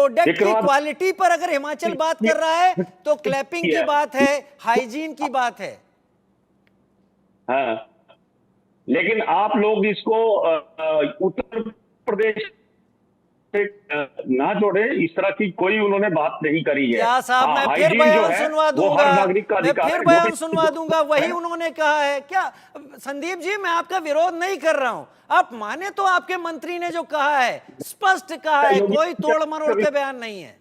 Product की quality पर अगर हिमाचल बात कर रहा है तो क्लैपिंग की बात है, हाइजीन की बात है। हाँ, लेकिन आप लोग इसको उत्तर प्रदेश ना जोड़े, इस तरह की कोई उन्होंने बात नहीं करी है। क्या साहब, मैं फिर हाइजीन जो बयान है सुनवा वो दूंगा, हर नागरिक का मैं अधिकार फिर है। बयान सुनवा दूंगा, वही उन्होंने कहा है क्या? संदीप जी, मैं आपका विरोध नहीं कर रहा हूं, आप माने तो आपके मंत्री ने जो कहा है स्पष्ट कहा है, कोई तोड़ मरोड़ के बयान नहीं है।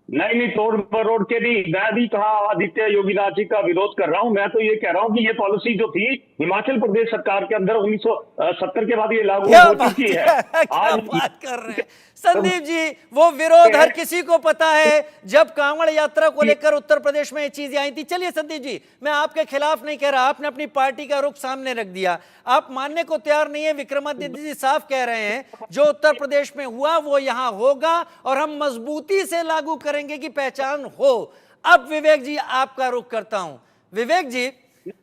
नहीं नहीं, तोड़ मरोड़ के नहीं। मैं भी कहा आदित्य योगीनाथ जी का विरोध कर रहा हूं। मैं तो ये कह रहा हूं कि ये पॉलिसी जो थी हिमाचल प्रदेश सरकार के अंदर 1970 के बाद ये लागू हो चुकी है। क्या आज बात कर रहे हैं संदीप जी? वो विरोध हर किसी को पता है, जब कांवड़ यात्रा को लेकर उत्तर प्रदेश में ये चीजें आई थी। चलिए संदीप जी, मैं आपके खिलाफ नहीं कह रहा, आपने अपनी पार्टी का रुख सामने रख दिया, आप मानने को तैयार नहीं है। विक्रमादित्य जी साफ कह रहे हैं जो उत्तर प्रदेश में हुआ वो यहां होगा और हम मजबूती से लागू करेंगे कि पहचान हो। अब विवेक जी, आपका रुख करता हूं। विवेक जी,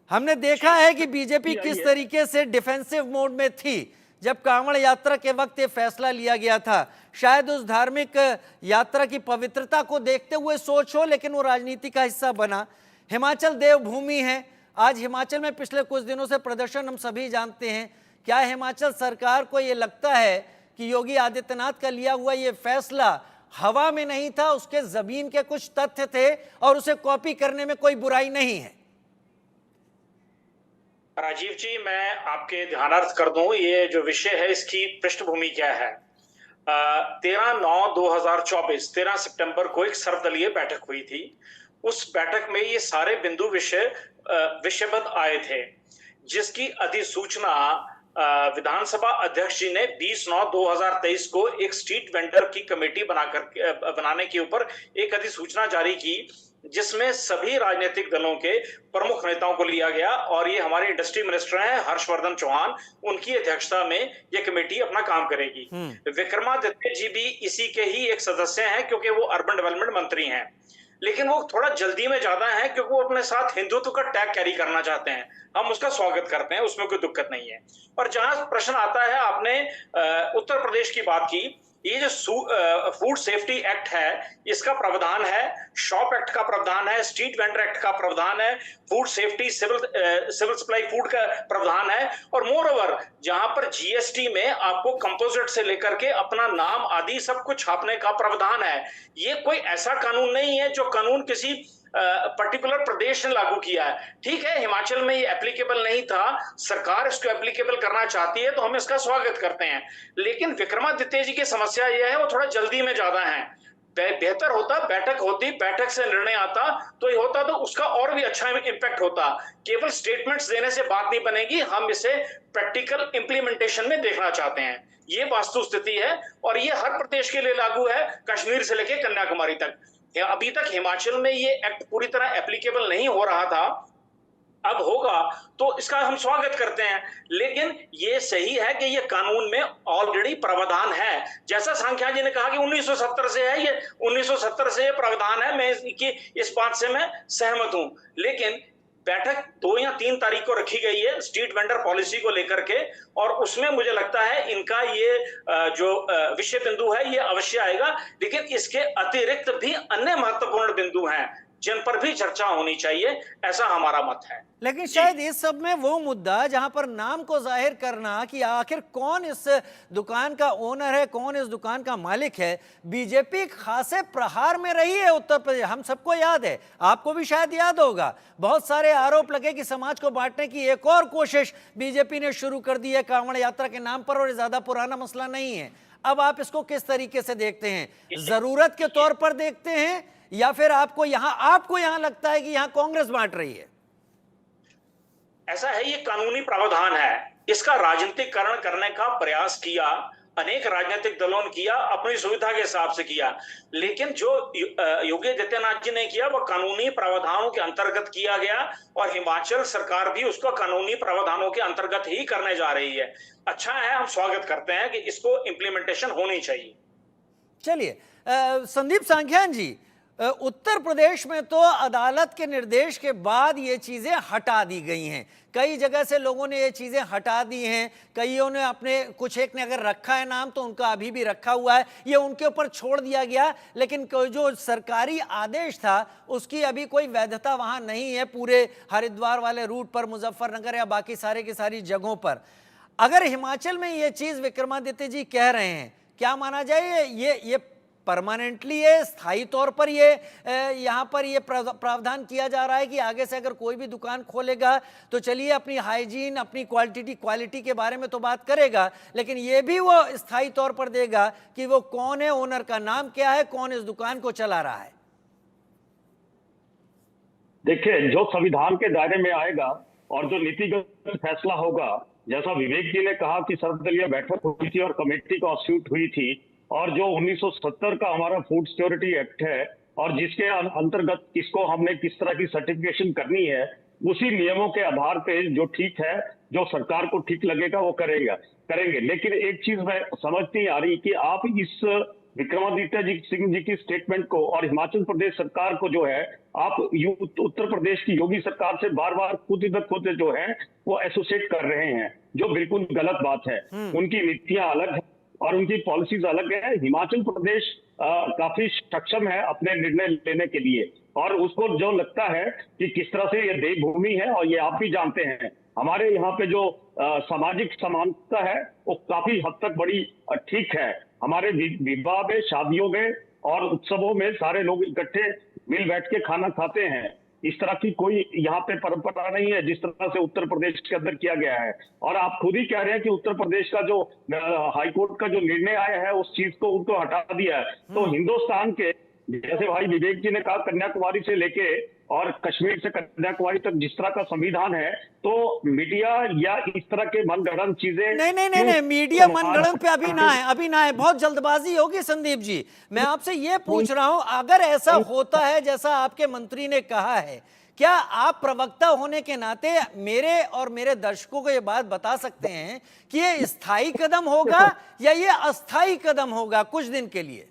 हमने देखा है कि बीजेपी किस तरीके से डिफेंसिव मोड में थी जब कांवड़ यात्रा के वक्त ये फैसला लिया गया था। शायद उस धार्मिक यात्रा की पवित्रता को देखते हुए सोच हो, लेकिन वो राजनीति का हिस्सा बना। हिमाचल देवभूमि है। आज हिमाचल में पिछले कुछ दिनों से प्रदर्शन हम सभी जानते हैं। क्या हिमाचल सरकार को ये लगता है कि योगी आदित्यनाथ का लिया हुआ ये फैसला हवा में नहीं था, उसके जमीन के कुछ तथ्य थे और उसे कॉपी करने में कोई बुराई नहीं है? राजीव जी, मैं आपके ध्यानार्थ कर दूं, ये जो विषय है इसकी पृष्ठभूमि क्या है। 13/9/2024 13 सितंबर को एक सर्वदलीय बैठक हुई थी। उस बैठक में ये सारे बिंदु विषयबद्ध आए थे, जिसकी अधिसूचना विधानसभा अध्यक्ष जी ने 20/9/2023 को एक स्ट्रीट वेंडर की कमेटी बनाने के ऊपर एक अधिसूचना जारी की, जिसमें सभी राजनीतिक दलों के प्रमुख नेताओं को लिया गया। और ये हमारे इंडस्ट्री मिनिस्टर हैं हर्षवर्धन चौहान, उनकी अध्यक्षता में ये कमेटी अपना काम करेगी। विक्रमादित्य जी भी इसी के ही एक सदस्य हैं, क्योंकि वो अर्बन डेवलपमेंट मंत्री हैं। लेकिन वो थोड़ा जल्दी में ज्यादा है, क्योंकि वो अपने साथ हिंदुत्व का टैग कैरी करना चाहते हैं। हम उसका स्वागत करते हैं, उसमें कोई दिक्कत नहीं है। और जहां प्रश्न आता है, आपने उत्तर प्रदेश की बात की, ये जो फूड सेफ्टी एक्ट है इसका प्रावधान है, शॉप एक्ट का प्रावधान है, स्ट्रीट वेंडर एक्ट का प्रावधान है, food safety civil supply food का प्रावधान है। और मोर ओवर जहां पर जीएसटी में आपको कंपोजिट से लेकर के अपना नाम आदि सब कुछ छापने का प्रावधान है। ये कोई ऐसा कानून नहीं है जो कानून किसी पर्टिकुलर प्रदेश ने लागू किया है। ठीक है, हिमाचल में ये एप्लीकेबल नहीं था, सरकार इसको एप्लीकेबल करना चाहती है तो हम इसका स्वागत करते हैं। लेकिन विक्रमादित्य जी की समस्या यह है, वो थोड़ा जल्दी में ज्यादा है। बेहतर होता बैठक होती, बैठक से निर्णय आता तो ये होता, तो उसका और भी अच्छा इंपैक्ट होता। केवल स्टेटमेंट्स देने से बात नहीं बनेगी, हम इसे प्रैक्टिकल इंप्लीमेंटेशन में देखना चाहते हैं। ये वास्तु स्थिति है और ये हर प्रदेश के लिए लागू है, कश्मीर से लेकर कन्याकुमारी तक। अभी तक हिमाचल में ये एक्ट पूरी तरह एप्लीकेबल नहीं हो रहा था, अब होगा, तो इसका हम स्वागत करते हैं। लेकिन ये सही है कि ये कानून में ऑलरेडी प्रावधान है। जैसा सांख्या जी ने कहा कि 1970 से है, ये 1970 से ये प्रावधान है, मैं इस बात से मैं सहमत हूं। लेकिन बैठक 2 या 3 तारीख को रखी गई है स्ट्रीट वेंडर पॉलिसी को लेकर के, और उसमें मुझे लगता है इनका ये जो विषय बिंदु है ये अवश्य आएगा। लेकिन इसके अतिरिक्त भी अन्य महत्वपूर्ण बिंदु हैं जिन पर भी चर्चा होनी चाहिए, ऐसा हमारा मत है। लेकिन शायद इस सब में वो मुद्दा जहां पर नाम को जाहिर करना कि आखिर कौन इस दुकान का ओनर है, कौन इस दुकान का मालिक है, बीजेपी खासे प्रहार में रही है उत्तर प्रदेश। हम सबको याद है, आपको भी शायद याद होगा, बहुत सारे आरोप लगे कि समाज को बांटने की एक और कोशिश बीजेपी ने शुरू कर दी है कांवड़ यात्रा के नाम पर, और ज्यादा पुराना मसला नहीं है। अब आप इसको किस तरीके से देखते हैं? जरूरत के तौर पर देखते हैं या फिर आपको यहां लगता है कि यहां कांग्रेस बांट रही है? ऐसा है, ये कानूनी प्रावधान है, इसका राजनीतिकरण करने का प्रयास किया अनेक राजनीतिक दलों ने किया, अपनी सुविधा के हिसाब से किया। लेकिन जो योगी आदित्यनाथ जी ने किया वो कानूनी प्रावधानों के अंतर्गत किया गया, और हिमाचल सरकार भी उसको कानूनी प्रावधानों के अंतर्गत ही करने जा रही है। अच्छा है, हम स्वागत करते हैं कि इसको इंप्लीमेंटेशन होनी चाहिए। चलिए संदीप सांख्यान जी, उत्तर प्रदेश में तो अदालत के निर्देश के बाद ये चीजें हटा दी गई हैं। कई जगह से लोगों ने ये चीजें हटा दी हैं, कईयों ने अपने, कुछ एक ने अगर रखा है नाम तो उनका अभी भी रखा हुआ है, ये उनके ऊपर छोड़ दिया गया। लेकिन जो सरकारी आदेश था उसकी अभी कोई वैधता वहां नहीं है पूरे हरिद्वार वाले रूट पर, मुजफ्फरनगर या बाकी सारे की सारी जगहों पर। अगर हिमाचल में ये चीज विक्रमादित्य जी कह रहे हैं, क्या माना जाए ये परमानेंटली है, स्थायी तौर पर ये यहाँ पर ये प्रावधान किया जा रहा है कि आगे से अगर कोई भी दुकान खोलेगा तो चलिए अपनी हाइजीन, अपनी क्वालिटी के बारे में तो बात करेगा, लेकिन ये भी वो स्थायी तौर पर देगा कि वो कौन है, ओनर का नाम क्या है, कौन इस दुकान को चला रहा है। देखिए, जो संविधान के दायरे में आएगा और जो नीतिगत फैसला होगा, जैसा विवेक जी ने कहा कि सर्वदलीय बैठक हुई थी और कमेटी कॉन्स्टिट्यूट हुई थी, और जो 1970 का हमारा फूड सिक्योरिटी एक्ट है और जिसके अंतर्गत किसको हमने किस तरह की सर्टिफिकेशन करनी है, उसी नियमों के आधार पे जो ठीक है, जो सरकार को ठीक लगेगा वो करेंगे। लेकिन एक चीज मैं समझ नहीं आ रही कि आप इस विक्रमादित्य सिंह जी की स्टेटमेंट को और हिमाचल प्रदेश सरकार को जो है, आप उत्तर प्रदेश की योगी सरकार से बार बार खुद जो है वो एसोसिएट कर रहे हैं, जो बिल्कुल गलत बात है। उनकी नीतियां अलग है और उनकी पॉलिसीज अलग है। हिमाचल प्रदेश काफी सक्षम है अपने निर्णय लेने के लिए, और उसको जो लगता है कि किस तरह से ये देवभूमि है, और ये आप भी जानते हैं हमारे यहाँ पे जो सामाजिक समानता है वो काफी हद तक बड़ी ठीक है। हमारे विवाह में, शादियों में और उत्सवों में सारे लोग इकट्ठे मिल बैठ के खाना खाते हैं। इस तरह की कोई यहाँ पे परंपरा नहीं है जिस तरह से उत्तर प्रदेश के अंदर किया गया है। और आप खुद ही कह रहे हैं कि उत्तर प्रदेश का जो हाईकोर्ट का जो निर्णय आया है उस चीज को उनको हटा दिया है। तो हिंदुस्तान के, जैसे भाई विवेक जी ने कहा, कन्याकुमारी से लेके और कश्मीर से कन्याकुमारी तक जिस तरह का संविधान है, तो मीडिया या इस तरह के मनगढ़ंत चीजें नहीं, मीडिया मनगढ़ंत पे अभी ना है, बहुत जल्दबाजी होगी संदीप जी। मैं आपसे ये पूछ रहा हूं, अगर ऐसा होता है जैसा आपके मंत्री ने कहा है, क्या आप प्रवक्ता होने के नाते मेरे और मेरे दर्शकों को ये बात बता सकते हैं कि ये स्थायी कदम होगा या ये अस्थायी कदम होगा कुछ दिन के लिए?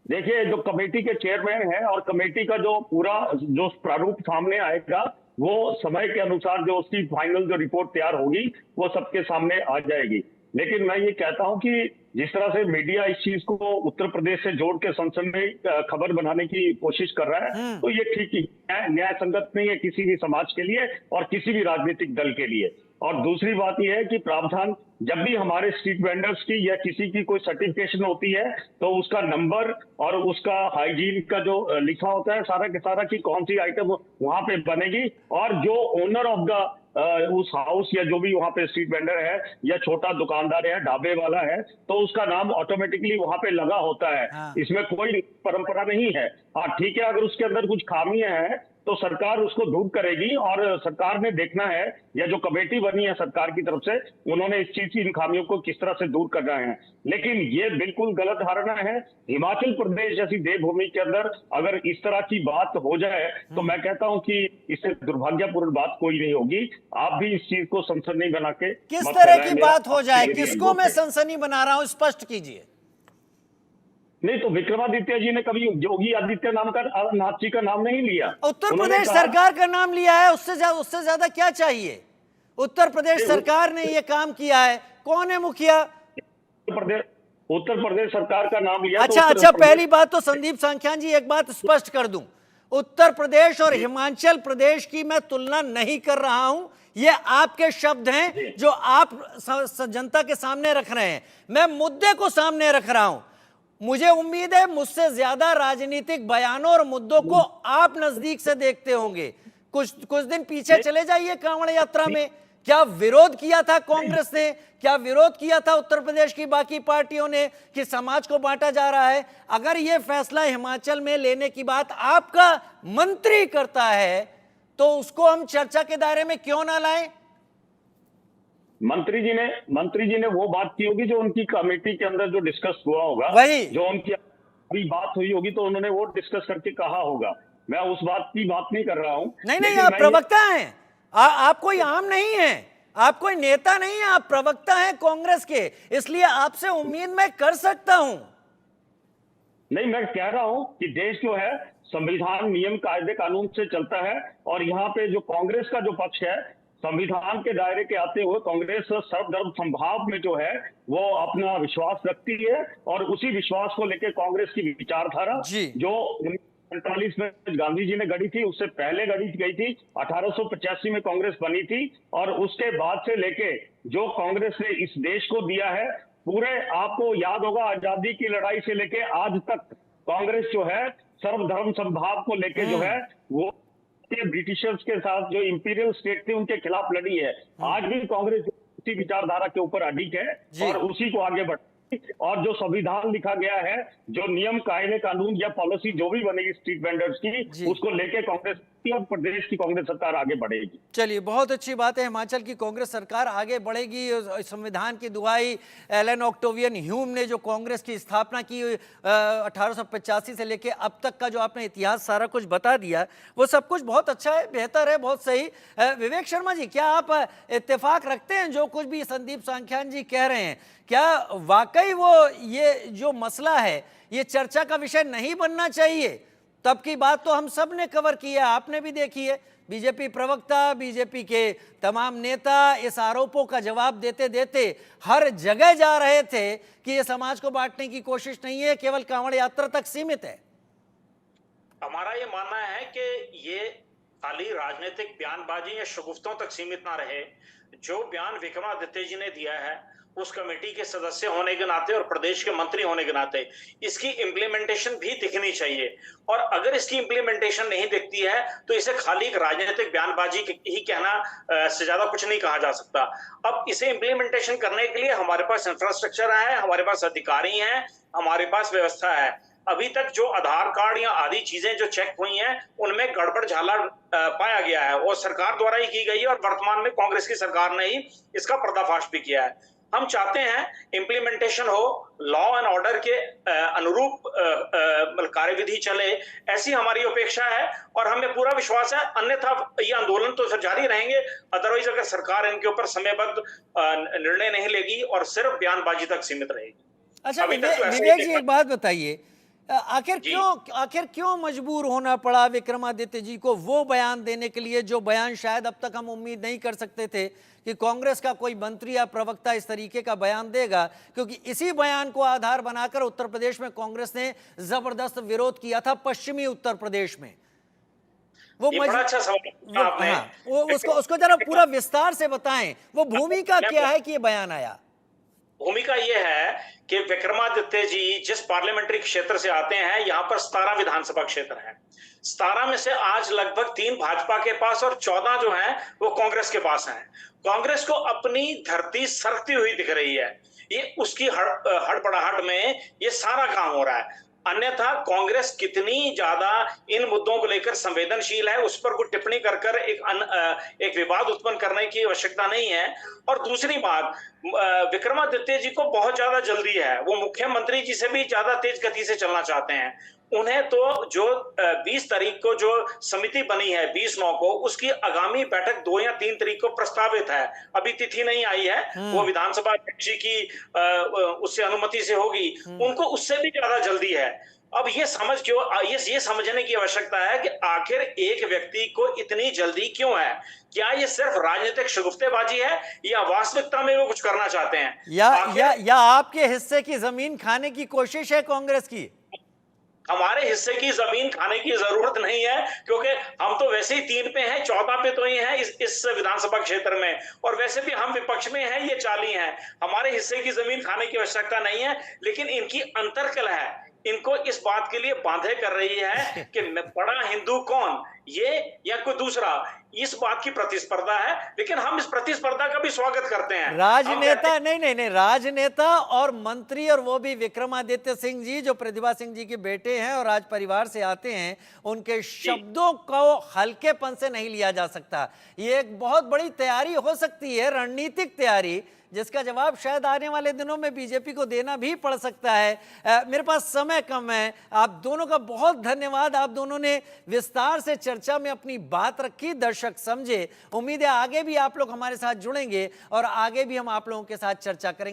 देखिए, जो कमेटी के चेयरमैन है और कमेटी का जो पूरा जो प्रारूप सामने आएगा, वो समय के अनुसार जो उसकी फाइनल जो रिपोर्ट तैयार होगी वो सबके सामने आ जाएगी। लेकिन मैं ये कहता हूं कि जिस तरह से मीडिया इस चीज को उत्तर प्रदेश से जोड़ के सनसनी खबर बनाने की कोशिश कर रहा है, तो ये ठीक ही न्याय संगत नहीं है किसी भी समाज के लिए और किसी भी राजनीतिक दल के लिए। और दूसरी बात यह है कि प्रावधान, जब भी हमारे स्ट्रीट वेंडर्स की या किसी की कोई सर्टिफिकेशन होती है तो उसका नंबर और उसका हाइजीन का जो लिखा होता है सारा के सारा की कौन सी आइटम वहां पे बनेगी, और जो ओनर ऑफ द उस हाउस या जो भी वहां पे स्ट्रीट वेंडर है या छोटा दुकानदार है, ढाबे वाला है, तो उसका नाम ऑटोमेटिकली वहां पे लगा होता है। इसमें कोई परंपरा नहीं है। हाँ ठीक है, अगर उसके अंदर कुछ खामियां हैं तो सरकार उसको दूर करेगी, और सरकार ने देखना है, या जो कमेटी बनी है सरकार की तरफ से, उन्होंने इस चीज की इन खामियों को किस तरह से दूर करना है। लेकिन ये बिल्कुल गलत धारणा है। हिमाचल प्रदेश जैसी देवभूमि के अंदर अगर इस तरह की बात हो जाए तो मैं कहता हूं कि इससे दुर्भाग्यपूर्ण बात कोई नहीं होगी। आप भी इस चीज को सनसनी बना के, किस तरह की बात हो जाए, किसको मैं सनसनी बना रहा हूं, स्पष्ट कीजिए। नहीं तो विक्रमादित्य जी ने कभी योगी आदित्यनाथ जी का नाम नहीं लिया, उत्तर प्रदेश सरकार का नाम लिया है। उससे ज्यादा क्या चाहिए? उत्तर प्रदेश सरकार ने ये काम किया है। कौन है मुखिया? उत्तर प्रदेश सरकार का नाम लिया। अच्छा, पहली बात तो संदीप सांख्यान जी एक बात स्पष्ट कर दूं, उत्तर प्रदेश और हिमाचल प्रदेश की मैं तुलना नहीं कर रहा हूं। ये आपके शब्द हैं जो आप जनता के सामने रख रहे हैं, मैं मुद्दे को सामने रख रहा हूं। मुझे उम्मीद है मुझसे ज्यादा राजनीतिक बयानों और मुद्दों को आप नजदीक से देखते होंगे। कुछ दिन पीछे चले जाइए, कांवड़ यात्रा में क्या विरोध किया था कांग्रेस ने, क्या विरोध किया था उत्तर प्रदेश की बाकी पार्टियों ने कि समाज को बांटा जा रहा है। अगर यह फैसला हिमाचल में लेने की बात आपका मंत्री करता है तो उसको हम चर्चा के दायरे में क्यों ना लाएं? मंत्री जी ने वो बात की होगी जो उनकी कमेटी के अंदर जो डिस्कस हुआ होगा, वही जो उनकी अभी बात हुई होगी तो उन्होंने वो डिस्कस करके कहा होगा। मैं उस बात की बात नहीं कर रहा हूं। नहीं, आप प्रवक्ता हैं, आप कोई आम नहीं हैं, आप कोई नेता नहीं है, आप प्रवक्ता हैं कांग्रेस के, इसलिए आपसे उम्मीद मैं कर सकता हूं। नहीं, मैं कह रहा हूं कि देश जो है संविधान, नियम, कायदे, कानून से चलता है। और यहाँ पे जो कांग्रेस का जो पक्ष है, संविधान के दायरे के आते हुए कांग्रेस सर्वधर्म समभाव में जो है वो अपना विश्वास रखती है, और उसी विश्वास को लेकर कांग्रेस की विचारधारा जी जो 1947 में गांधी जी ने गढ़ी थी, उससे पहले गढ़ी गई थी, 1885 में कांग्रेस बनी थी, और उसके बाद से लेके जो कांग्रेस ने इस देश को दिया है, पूरे आपको याद होगा आजादी की लड़ाई से लेके आज तक कांग्रेस जो है सर्वधर्म समभाव को लेके जो है वो ब्रिटिशर्स के साथ जो इंपीरियल स्टेट थे उनके खिलाफ लड़ी है। आज भी कांग्रेस उसी विचारधारा के ऊपर अडिग है और उसी को आगे बढ़, और जो संविधान लिखा गया है, जो नियम, कायदे, कानून या पॉलिसी जो भी बनेगी स्ट्रीट वेंडर्स की, उसको लेके कांग्रेस और प्रदेश की कांग्रेस सरकार आगे बढ़ेगी। चलिए, बहुत अच्छी बात है, हिमाचल की कांग्रेस सरकार आगे बढ़ेगी। संविधान की दुहाई एलन ऑक्टेवियन ह्यूम ने जो कांग्रेस की स्थापना की 1885 से लेके अब तक का जो आपने इतिहास सारा कुछ बता दिया, वो सब कुछ बहुत अच्छा है, बेहतर है, बहुत सही। विवेक शर्मा जी, क्या आप इत्तेफाक रखते हैं जो कुछ भी संदीप सांख्यान जी कह रहे हैं? क्या वाकई वो ये जो मसला है ये चर्चा का विषय नहीं बनना चाहिए? तब की बात तो हम सब ने कवर की है, आपने भी देखी है। बीजेपी प्रवक्ता, बीजेपी के तमाम नेता इस आरोपों का जवाब देते देते हर जगह जा रहे थे कि ये समाज को बांटने की कोशिश नहीं है, केवल कांवड़ यात्रा तक सीमित है। हमारा ये मानना है कि ये खाली राजनीतिक बयानबाजी या शगुफ्तों तक सीमित ना रहे। जो बयान विक्रमादित्य जी ने दिया है उस कमेटी के सदस्य होने के नाते और प्रदेश के मंत्री होने के नाते इसकी इम्प्लीमेंटेशन भी दिखनी चाहिए। और अगर इसकी इम्प्लीमेंटेशन नहीं दिखती है तो इसे खाली एक राजनीतिक बयानबाजी ही कहना से ज्यादा कुछ नहीं कहा जा सकता। अब इसे इम्प्लीमेंटेशन करने के लिए हमारे पास इंफ्रास्ट्रक्चर है, हमारे पास अधिकारी हैं, हमारे पास व्यवस्था है। अभी तक जो आधार कार्ड या आदि चीजें जो चेक हुई हैं उनमें गड़बड़ झाला पाया गया है और सरकार द्वारा ही की गई है, और वर्तमान में कांग्रेस की सरकार ने ही इसका पर्दाफाश भी किया है। हम चाहते हैं इम्प्लीमेंटेशन हो, लॉ एंड ऑर्डर के अनुरूप कार्यविधि चले, ऐसी हमारी अपेक्षा है और हमें पूरा विश्वास है। अन्यथा ये आंदोलन तो फिर जारी रहेंगे, अदरवाइज अगर सरकार इनके ऊपर समयबद्ध निर्णय नहीं लेगी और सिर्फ बयानबाजी तक सीमित रहेगी। अच्छा विवेक जी, एक बात बताइए, आखिर क्यों मजबूर होना पड़ा विक्रमादित्य जी को वो बयान देने के लिए जो बयान शायद अब तक हम उम्मीद नहीं कर सकते थे कि कांग्रेस का कोई मंत्री या प्रवक्ता इस तरीके का बयान देगा? क्योंकि इसी बयान को आधार बनाकर उत्तर प्रदेश में कांग्रेस ने जबरदस्त विरोध किया था, पश्चिमी उत्तर प्रदेश में। वो बड़ा अच्छा सवाल आपने। हाँ, उसको जरा पूरा विस्तार से बताएं, वो भूमिका क्या है कि ये बयान आया? भूमिका यह है कि विक्रमादित्य जी जिस पार्लियामेंट्री क्षेत्र से आते हैं, यहाँ पर 17 विधानसभा क्षेत्र हैं। 17 में से आज लगभग 3 भाजपा के पास और 14 जो हैं वो कांग्रेस के पास हैं। कांग्रेस को अपनी धरती सरकती हुई दिख रही है, ये उसकी हड़बड़ाहट में ये सारा काम हो रहा है। अन्यथा कांग्रेस कितनी ज्यादा इन मुद्दों को लेकर संवेदनशील है, उस पर कुछ टिप्पणी कर एक विवाद उत्पन्न करने की आवश्यकता नहीं है। और दूसरी बात, विक्रमादित्य जी को बहुत ज्यादा जल्दी है, वो मुख्यमंत्री जी से भी ज्यादा तेज गति से चलना चाहते हैं। उन्हें तो जो 20 तारीख को जो समिति बनी है 20/9 को, उसकी आगामी बैठक 2 या 3 तारीख को प्रस्तावित है, अभी तिथि नहीं आई है, वो विधानसभा अध्यक्ष की उससे अनुमति से होगी, उनको उससे भी ज्यादा जल्दी है। अब ये समझने की आवश्यकता है कि आखिर एक व्यक्ति को इतनी जल्दी क्यों है? क्या ये सिर्फ राजनीतिक शगुफ्तेबाजी है या वास्तविकता में वो कुछ करना चाहते हैं? या आपके हिस्से की जमीन खाने की कोशिश है कांग्रेस की? हमारे हिस्से की जमीन खाने की जरूरत नहीं है, क्योंकि हम तो वैसे ही 3 पे हैं, 14 पे तो ही हैं इस विधानसभा क्षेत्र में, और वैसे भी हम विपक्ष में हैं, ये 40 हैं। हमारे हिस्से की जमीन खाने की आवश्यकता नहीं है, लेकिन इनकी अंतर्कलह है, इनको इस बात के लिए बांधे कर रही है कि बड़ा हिंदू कौन, ये या कोई दूसरा, इस बात की प्रतिस्पर्धा है। लेकिन हम इस प्रतिस्पर्धा का भी स्वागत करते हैं। राजनेता नहीं, राजनेता और मंत्री, और वो भी विक्रमादित्य सिंह जी जो प्रतिभा सिंह जी के बेटे हैं और राज परिवार से आते हैं, उनके शब्दों को हल्केपन से नहीं लिया जा सकता। ये एक बहुत बड़ी तैयारी हो सकती है, रणनीतिक तैयारी, जिसका जवाब शायद आने वाले दिनों में बीजेपी को देना भी पड़ सकता है। मेरे पास समय कम है। आप दोनों का बहुत धन्यवाद, आप दोनों ने विस्तार से चर्चा में अपनी बात रखी, दर्शक समझे। उम्मीद है आगे भी आप लोग हमारे साथ जुड़ेंगे और आगे भी हम आप लोगों के साथ चर्चा करेंगे।